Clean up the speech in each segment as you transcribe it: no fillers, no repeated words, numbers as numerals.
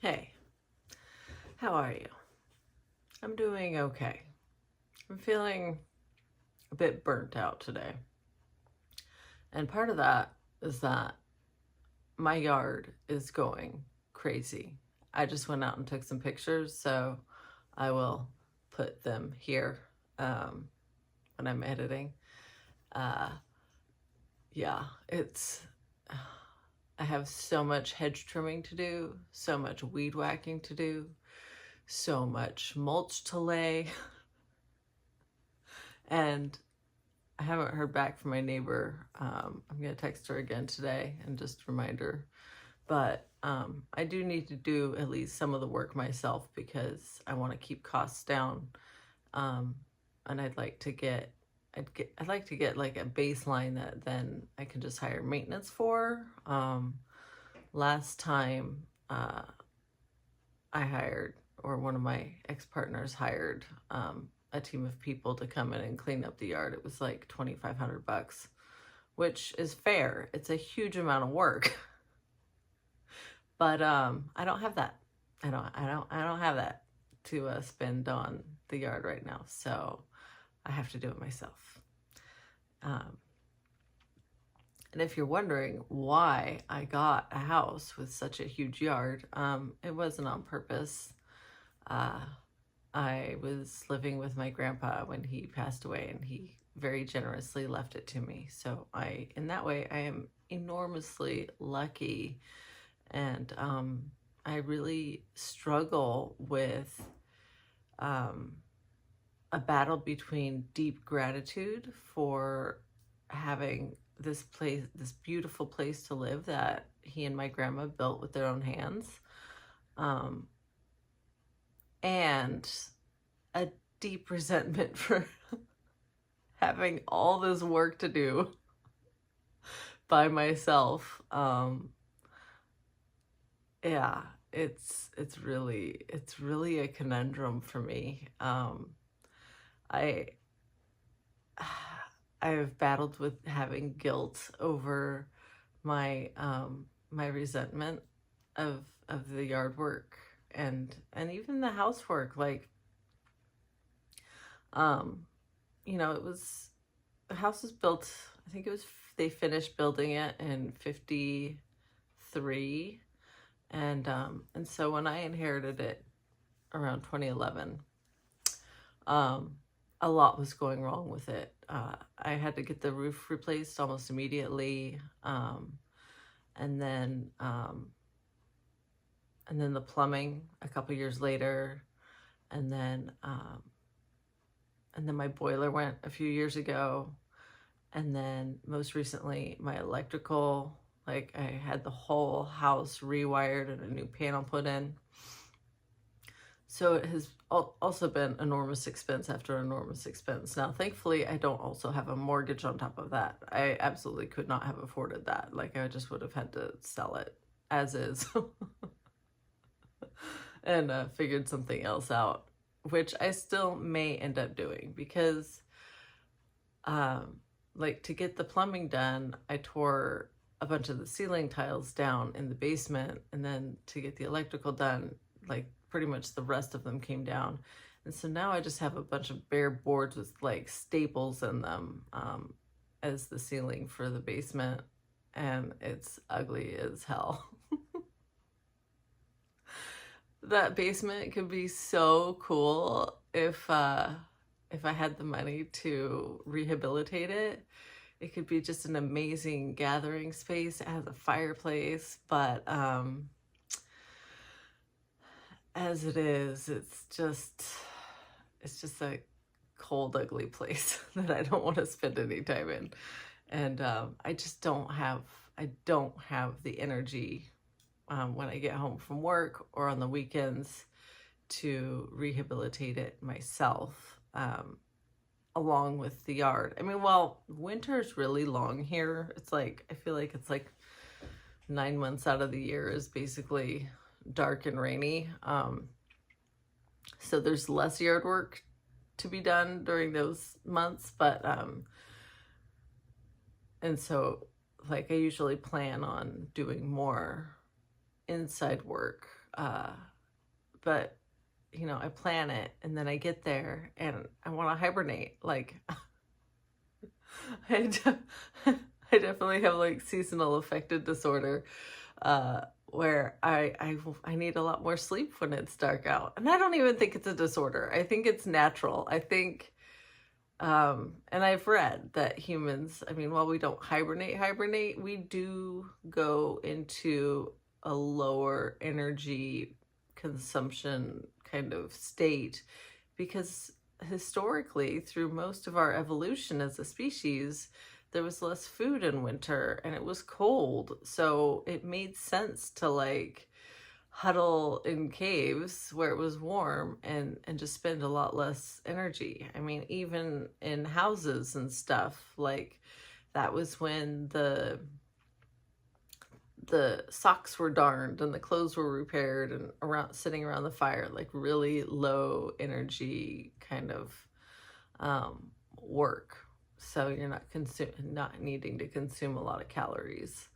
Hey, how are you? I'm doing okay. I'm feeling a bit burnt out today. And part of that is that my yard is going crazy. I just went out and took some pictures, so I will put them here when I'm editing. Uh, yeah, I have so much hedge trimming to do, so much weed whacking to do, so much mulch to lay. And I haven't heard back from my neighbor. I'm going to text her again today and just remind her. But I do need to do at least some of the work myself because I want to keep costs down. And I'd like to get like a baseline that then I can just hire maintenance for. Last time I hired, or one of my ex-partners hired, a team of people to come in and clean up the yard. It was like $2,500, which is fair. It's a huge amount of work, but I don't have that. I don't have that to spend on the yard right now, so I have to do it myself. And if you're wondering why I got a house with such a huge yard, it wasn't on purpose. I was living with my grandpa when he passed away, and he very generously left it to me. So in that way, I am enormously lucky. And I really struggle with a battle between deep gratitude for having this beautiful place to live that he and my grandma built with their own hands. And a deep resentment for having all this work to do by myself. Yeah, it's really a conundrum for me. I've battled with having guilt over my my resentment of the yard work and even the housework. Like, the house was built, I think they finished building it in 53. And so when I inherited it around 2011, a lot was going wrong with it. I had to get the roof replaced almost immediately. And then the plumbing a couple years later, and then my boiler went a few years ago, and then most recently my electrical, like I had the whole house rewired and a new panel put in. So it has also been enormous expense after enormous expense. Now, thankfully, I don't also have a mortgage on top of that. I absolutely could not have afforded that. Like, I just would have had to sell it as is and figured something else out, which I still may end up doing because, like, to get the plumbing done, I tore a bunch of the ceiling tiles down in the basement, and then to get the electrical done, like, pretty much the rest of them came down. And so now I just have a bunch of bare boards with like staples in them as the ceiling for the basement, and it's ugly as hell. That basement could be so cool if I had the money to rehabilitate it. It could be just an amazing gathering space. It has a fireplace, but as it is, it's just a cold, ugly place that I don't want to spend any time in. And I just don't have the energy when I get home from work or on the weekends to rehabilitate it myself, along with the yard. I mean, well, winter's really long here. It's like, I feel like it's like 9 months out of the year is basically dark and rainy. So there's less yard work to be done during those months, but and so, like, I usually plan on doing more inside work but you know, I plan it and then I get there and I want to hibernate. Like I, de- I definitely have like seasonal affective disorder, where I need a lot more sleep when it's dark out. And I don't even think it's a disorder. I think it's natural. I think, and I've read that humans, I mean, while we don't hibernate, we do go into a lower energy consumption kind of state, because historically, through most of our evolution as a species, there was less food in winter and it was cold. So it made sense to like huddle in caves where it was warm and just spend a lot less energy. I mean, even in houses and stuff, like that was when the socks were darned and the clothes were repaired and around sitting around the fire, like really low energy kind of work. So you're not needing to consume a lot of calories.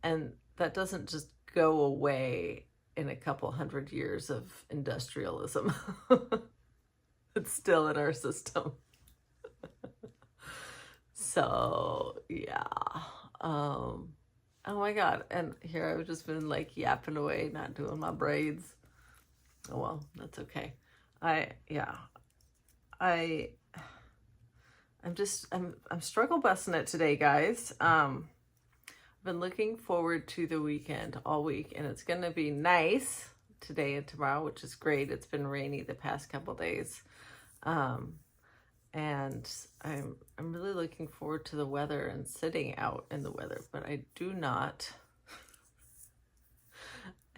And that doesn't just go away in a couple hundred years of industrialism. It's still in our system. So yeah. Oh my God. And here I've just been like yapping away, not doing my braids. Oh well, that's okay. I'm struggle busting it today, guys. I've been looking forward to the weekend all week, and it's gonna be nice today and tomorrow, which is great. It's been rainy the past couple days. And I'm really looking forward to the weather and sitting out in the weather, but I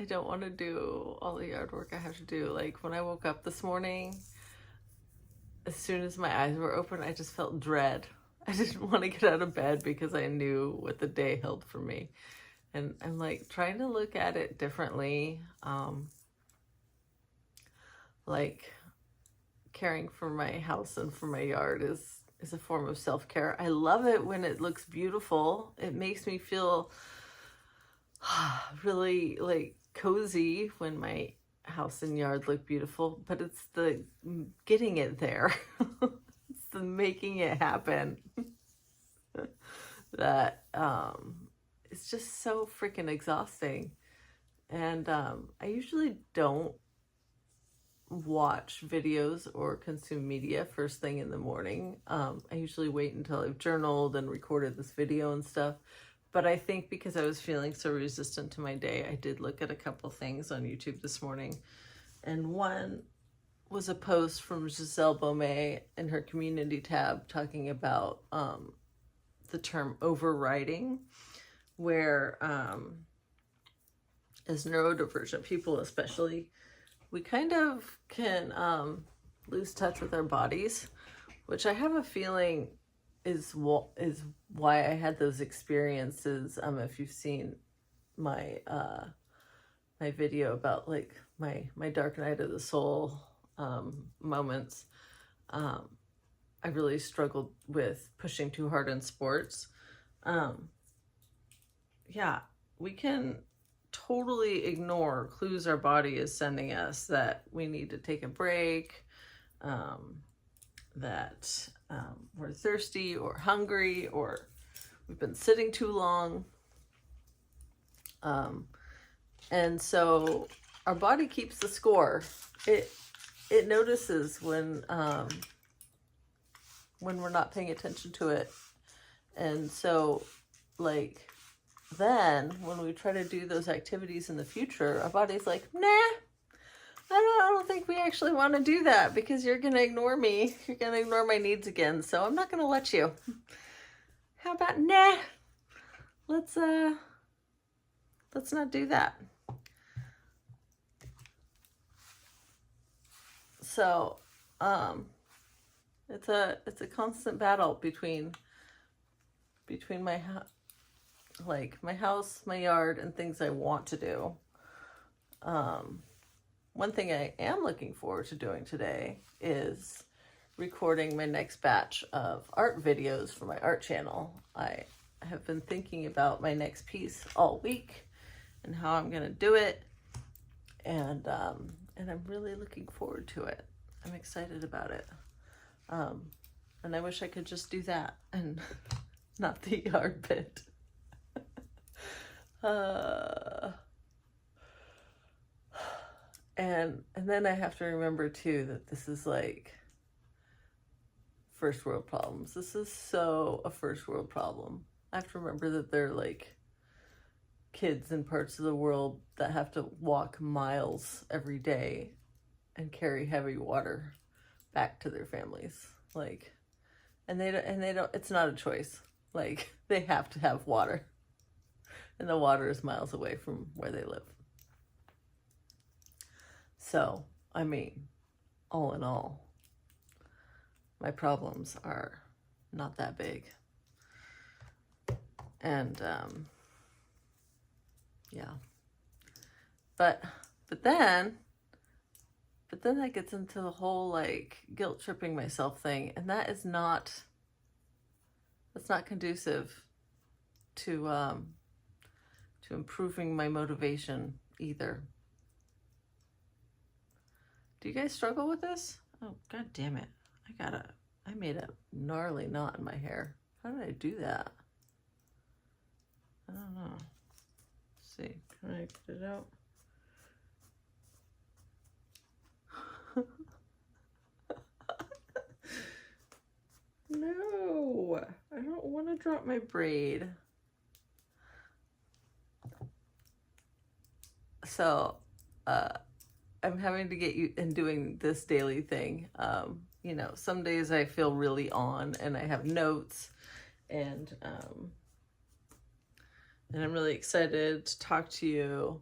don't want to do all the yard work I have to do. Like when I woke up this morning, as soon as my eyes were open, I just felt dread. I didn't want to get out of bed because I knew what the day held for me. And I'm like trying to look at it differently. Like caring for my house and for my yard is a form of self-care. I love it when it looks beautiful. It makes me feel really like cozy when my house and yard look beautiful, but it's the getting it there. It's the making it happen that it's just so freaking exhausting. And I usually don't watch videos or consume media first thing in the morning. I usually wait until I've journaled and recorded this video and stuff. But I think because I was feeling so resistant to my day, I did look at a couple things on YouTube this morning. And one was a post from Giselle Beaumet in her community tab talking about the term overriding, where as neurodivergent people especially, we kind of can lose touch with our bodies, which I have a feeling is why I had those experiences. If you've seen my my video about like my dark night of the soul moments, I really struggled with pushing too hard in sports. Yeah, we can totally ignore clues our body is sending us that we need to take a break, that we're thirsty or hungry, or we've been sitting too long. And so our body keeps the score. It notices when we're not paying attention to it. And so like then when we try to do those activities in the future, our body's like, nah, I don't think we actually want to do that because you're going to ignore me. You're going to ignore my needs again. So I'm not going to let you. How about, nah, let's not do that. So, it's a constant battle between my house, my yard, and things I want to do. One thing I am looking forward to doing today is recording my next batch of art videos for my art channel. I have been thinking about my next piece all week, and how I'm going to do it. And I'm really looking forward to it. I'm excited about it. And I wish I could just do that and not the yard bit. And then I have to remember too that this is like first world problems. This is so a first world problem. I have to remember that they're like kids in parts of the world that have to walk miles every day and carry heavy water back to their families. Like, and they don't, it's not a choice. Like, they have to have water. And the water is miles away from where they live. So, I mean, all in all, my problems are not that big. And, yeah. But then that gets into the whole, like, guilt tripping myself thing. And that's not conducive to improving my motivation either. Do you guys struggle with this? Oh, God damn it. I made a gnarly knot in my hair. How did I do that? I don't know. Let's see. Can I get it out? No, I don't want to drop my braid. So, I'm having to get you in doing this daily thing. You know, some days I feel really on and I have notes and I'm really excited to talk to you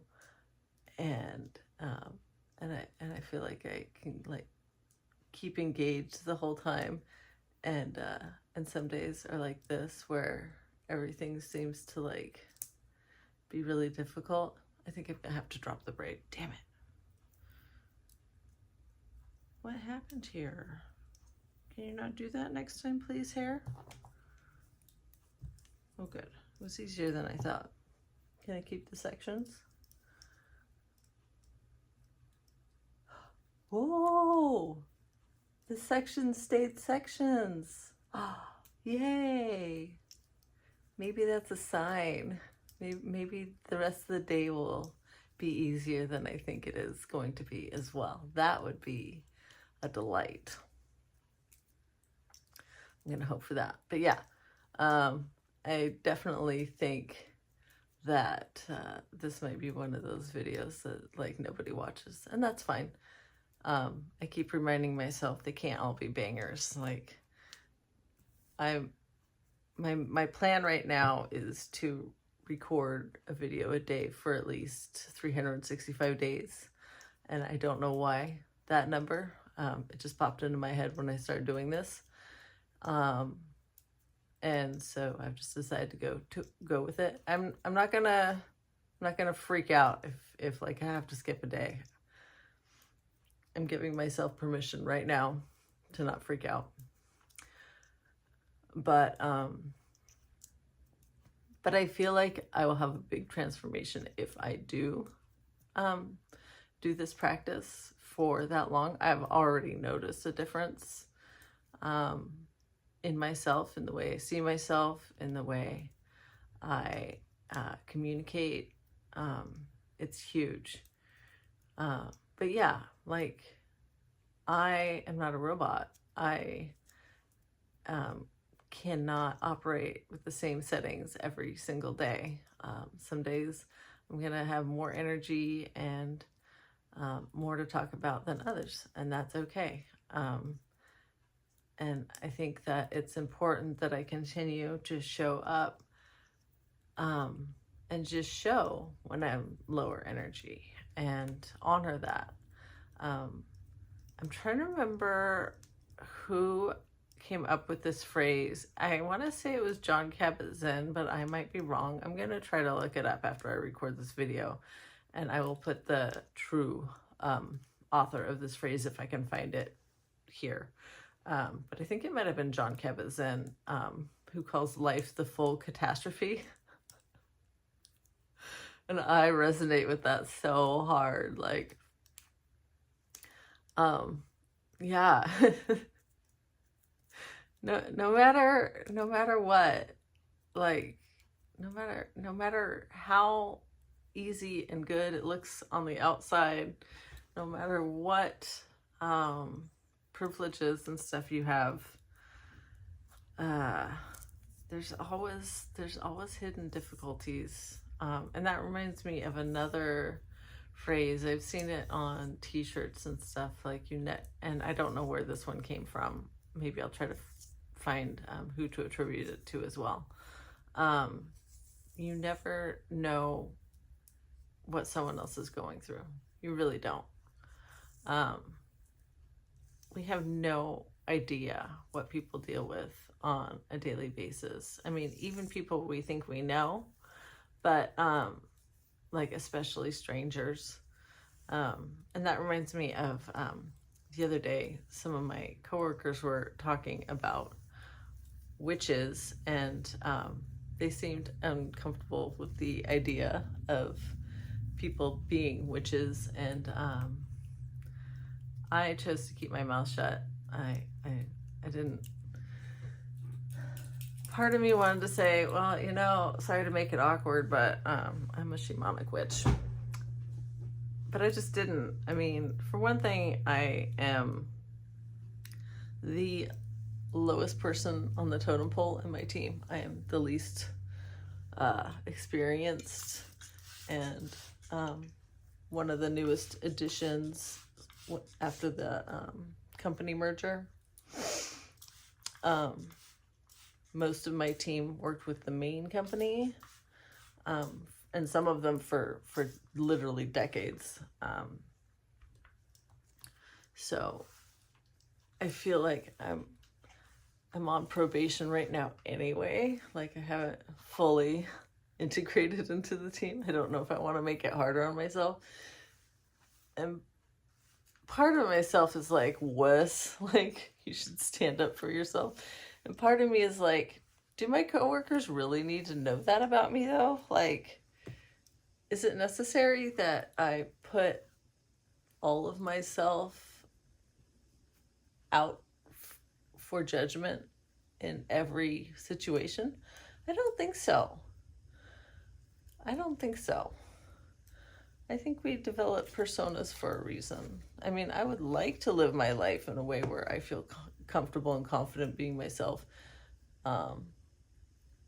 and I feel like I can like keep engaged the whole time and some days are like this where everything seems to like be really difficult. I think I have to drop the braid. Damn it. What happened here? Can you not do that next time, please, hair? Oh, good. It was easier than I thought. Can I keep the sections? Whoa! The sections stayed sections. Oh, yay! Maybe that's a sign. Maybe the rest of the day will be easier than I think it is going to be as well. That would be a delight. I'm gonna hope for that. But yeah, I definitely think that this might be one of those videos that like nobody watches, and that's fine. I keep reminding myself they can't all be bangers. Like, my plan right now is to record a video a day for at least 365 days, and I don't know why that number. It just popped into my head when I started doing this. And so I've just decided to go with it. I'm not gonna freak out if like I have to skip a day. I'm giving myself permission right now to not freak out. But I feel like I will have a big transformation if I do this practice for that long. I've already noticed a difference in myself, in the way I see myself, in the way I communicate. It's huge. But yeah, like, I am not a robot. I cannot operate with the same settings every single day. Some days I'm gonna have more energy and more to talk about than others, and that's okay. And I think that it's important that I continue to show up and just show when I'm lower energy and honor that. I'm trying to remember who came up with this phrase. I want to say it was John Kabat-Zinn, but I might be wrong. I'm going to try to look it up after I record this video, and I will put the true author of this phrase if I can find it here. But I think it might have been John Kabat-Zinn, who calls life the full catastrophe. And I resonate with that so hard. Like, yeah. No matter what, like, no matter how easy and good it looks on the outside, no matter what privileges and stuff you have, there's always hidden difficulties. And that reminds me of another phrase. I've seen it on t-shirts and stuff, like and I don't know where this one came from. Maybe I'll try to find who to attribute it to as well. You never know what someone else is going through. You really don't. We have no idea what people deal with on a daily basis. I mean, even people we think we know, but like especially strangers. And that reminds me of the other day, some of my coworkers were talking about witches, and they seemed uncomfortable with the idea of people being witches, and I chose to keep my mouth shut. I didn't. Part of me wanted to say, well, you know, sorry to make it awkward, but I'm a shamanic witch. But I just didn't. I mean, for one thing, I am the lowest person on the totem pole in my team. I am the least experienced, and one of the newest additions after the company merger. Most of my team worked with the main company, and some of them for literally decades. So I feel like I'm on probation right now anyway. Like, I haven't fully integrated into the team. I don't know if I want to make it harder on myself. And part of myself is like, wuss, like, you should stand up for yourself. And part of me is like, do my coworkers really need to know that about me though? Like, is it necessary that I put all of myself out for judgment in every situation? I don't think so. I think we develop personas for a reason. I mean, I would like to live my life in a way where I feel comfortable and confident being myself,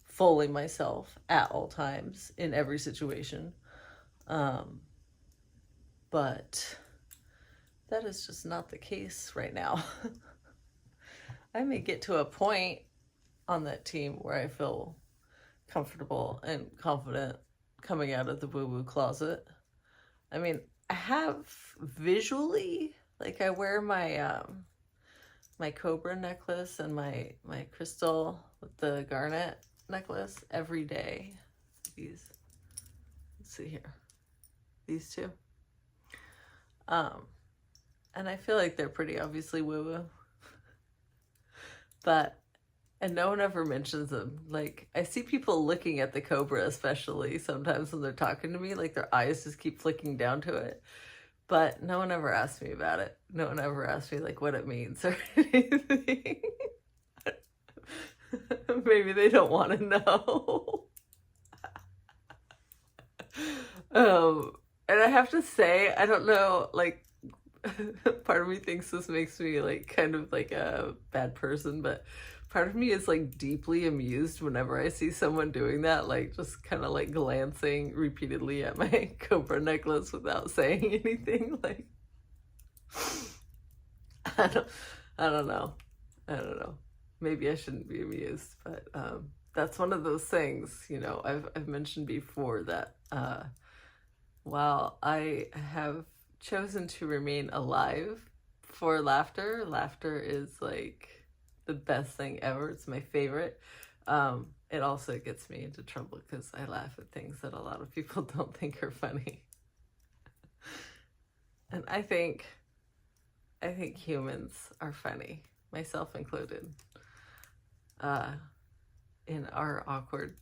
fully myself at all times in every situation. But that is just not the case right now. I may get to a point on that team where I feel comfortable and confident coming out of the woo-woo closet. I mean, I have visually, like, I wear my my cobra necklace and my crystal with the garnet necklace every day. These, let's see here, these two. And I feel like they're pretty obviously woo-woo. And no one ever mentions them. Like, I see people looking at the cobra, especially sometimes when they're talking to me, like their eyes just keep flicking down to it. But no one ever asked me about it. No one ever asked me like what it means or anything. Maybe they don't want to know. And I have to say, I don't know, like, part of me thinks this makes me like kind of like a bad person, but part of me is like deeply amused whenever I see someone doing that, like just kind of like glancing repeatedly at my cobra necklace without saying anything. Like, I don't know. Maybe I shouldn't be amused, but that's one of those things, you know, I've mentioned before that while I have chosen to remain alive for laughter is like the best thing ever. It's my favorite. It also gets me into trouble because I laugh at things that a lot of people don't think are funny. And I think humans are funny, myself included. In our awkward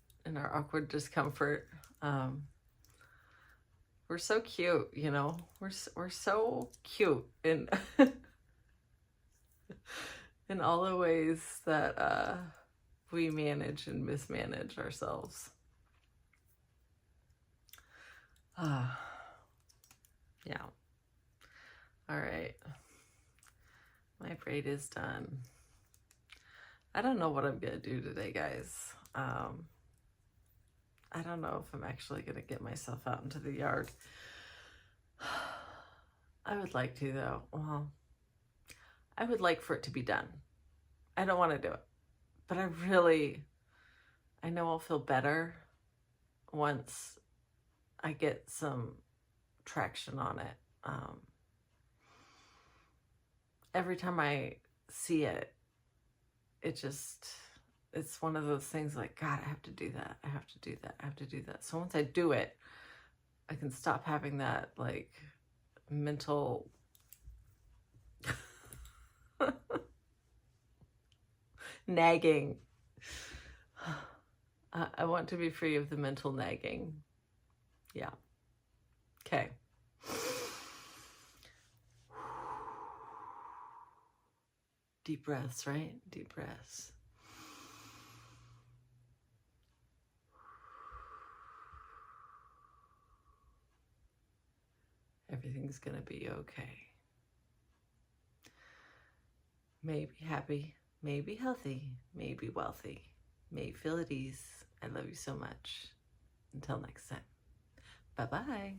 discomfort. we're so cute, you know. We're so cute in in all the ways that we manage and mismanage ourselves. Yeah. All right. My braid is done. I don't know what I'm gonna do today, guys. I don't know if I'm actually gonna get myself out into the yard. I would like to, though. Well, I would like for it to be done. I don't want to do it, but I know I'll feel better once I get some traction on it. Every time I see it, it's one of those things like, God, I have to do that. I have to do that. I have to do that. So once I do it, I can stop having that like mental nagging. I want to be free of the mental nagging. Yeah. Okay. Deep breaths, right? Deep breaths. Everything's gonna be okay. May be happy, may be healthy, may be wealthy, may feel at ease. I love you so much. Until next time. Bye-bye.